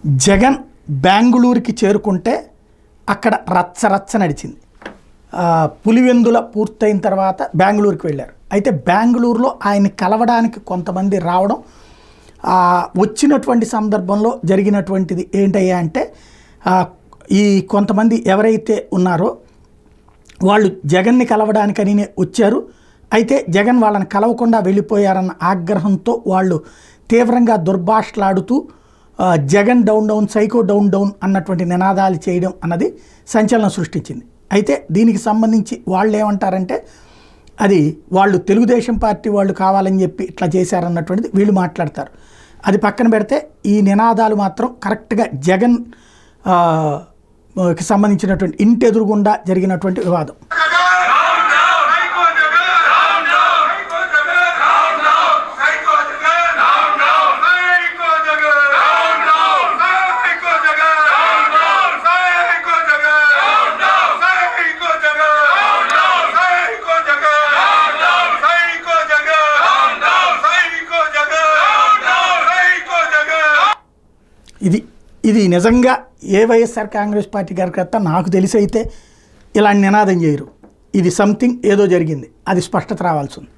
జగన్ బెంగళూరుకి చేరుకుంటే అక్కడ రచ్చ నడిచింది. పులివెందుల పూర్తయిన తర్వాత బెంగళూరుకి వెళ్ళారు. అయితే బెంగళూరులో ఆయన్ని కలవడానికి కొంతమంది రావడం, వచ్చినటువంటి సందర్భంలో జరిగినటువంటిది ఏంటయ్యా అంటే, ఈ కొంతమంది ఎవరైతే ఉన్నారో వాళ్ళు జగన్ని కలవడానికని వచ్చారు. అయితే జగన్ వాళ్ళని కలవకుండా వెళ్ళిపోయారన్న ఆగ్రహంతో వాళ్ళు తీవ్రంగా దుర్భాషలాడుతూ Jagan down down, psycho down down అన్నటువంటి నినాదాలు చేయడం అన్నది సంచలనం సృష్టించింది. అయితే దీనికి సంబంధించి వాళ్ళు ఏమంటారంటే, అది వాళ్ళు తెలుగుదేశం పార్టీ వాళ్ళు కావాలని చెప్పి ఇట్లా చేశారన్నటువంటిది వీళ్ళు మాట్లాడతారు. అది పక్కన పెడితే ఈ నినాదాలు మాత్రం కరెక్ట్గా జగన్ కి సంబంధించినటువంటి ఇంటి ఎదురుగుండా జరిగినటువంటి వివాదం. ఇది నిజంగా ఏ వైఎస్ఆర్ కాంగ్రెస్ పార్టీ కార్యకర్త నాకు తెలిసి అయితే ఇలాంటి నినాదం చేయరు. ఇది సంథింగ్ ఏదో జరిగింది, అది స్పష్టత రావాల్సి ఉంది.